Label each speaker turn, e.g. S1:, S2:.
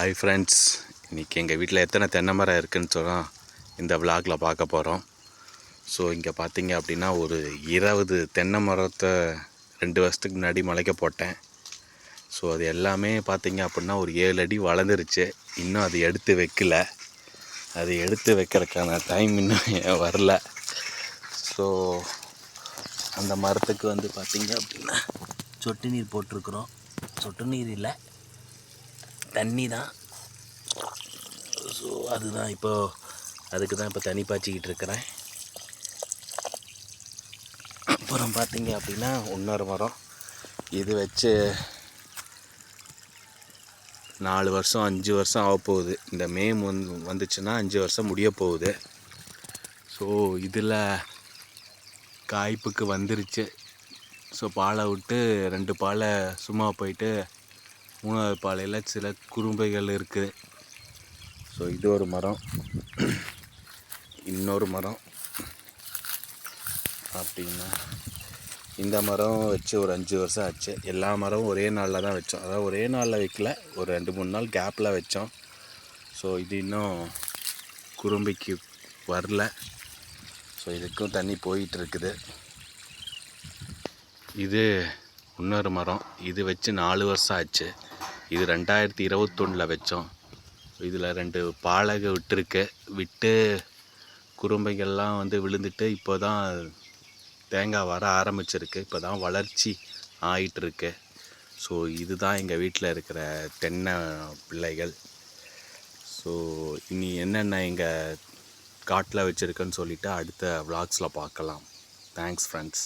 S1: Hi friends, இன்றைக்கி எங்கள் வீட்டில் எத்தனை தென்னை மரம் இருக்குதுன்னு சொன்னால் இந்த விளாகில் பார்க்க போகிறோம். ஸோ இங்கே பார்த்தீங்க அப்படின்னா ஒரு 20 தென்னை மரத்தை 2 வருஷத்துக்கு முன்னாடி முளைக்க போட்டேன். ஸோ அது எல்லாமே பார்த்தீங்க அப்படின்னா ஒரு 7 அடி வளர்ந்துருச்சு. இன்னும் அது எடுத்து வைக்கல. அது எடுத்து வைக்கிறதுக்கான டைம் இன்னும் வரல. ஸோ அந்த மரத்துக்கு வந்து பார்த்திங்க அப்படின்னா சொட்டு நீர் போட்டிருக்குறோம். சொட்டு நீர் இல்லை, தண்ணி தான். ஸோ அதுதான் அதுக்கு தான் இப்போ தண்ணி பாய்ச்சிக்கிட்டு இருக்கிறேன். அப்புறம் பார்த்தீங்க அப்படின்னா இன்னொரு மரம் இது வச்சு 4 வருஷம் 5 வருஷம் ஆக போகுது. இந்த மே வந்துச்சுன்னா 5 வருஷம் முடிய போகுது. ஸோ இதில் காய்ப்புக்கு வந்துருச்சு. ஸோ பாலை விட்டு 2 பாலை சும்மா போயிட்டு 3வது பாலையில் சில குறும்பைகள் இருக்குது. ஸோ இது ஒரு மரம். இன்னொரு மரம் அப்படின்னா இந்த மரம் வச்சு ஒரு 5 வருஷம் ஆச்சு. எல்லா மரமும் ஒரே நாளில் தான் வச்சோம். அதாவது ஒரே நாளில் வைக்கல, ஒரு 2-3 நாள் கேப்பில் வச்சோம். ஸோ இது இன்னும் குறும்பைக்கு வரல. ஸோ இதுக்கும் தண்ணி போயிட்டுருக்குது. இது இன்னொரு மரம். இது வச்சு 4 வருஷம் ஆச்சு. இது 2021 வச்சோம். இதில் 2 பாலகை விட்டு குறும்பைகள்லாம் வந்து விழுந்துட்டு இப்போ தான் தேங்காய் வர ஆரம்பிச்சிருக்கு. இப்போ தான் வளர்ச்சி ஆகிட்டுருக்கு. ஸோ இதுதான் எங்கள் வீட்டில் இருக்கிற தென்னை பிள்ளைகள். ஸோ இனி என்னென்ன எங்கள் காட்டில் வச்சுருக்குன்னு சொல்லிவிட்டு அடுத்த விளாக்ஸில் பார்க்கலாம். Thanks friends.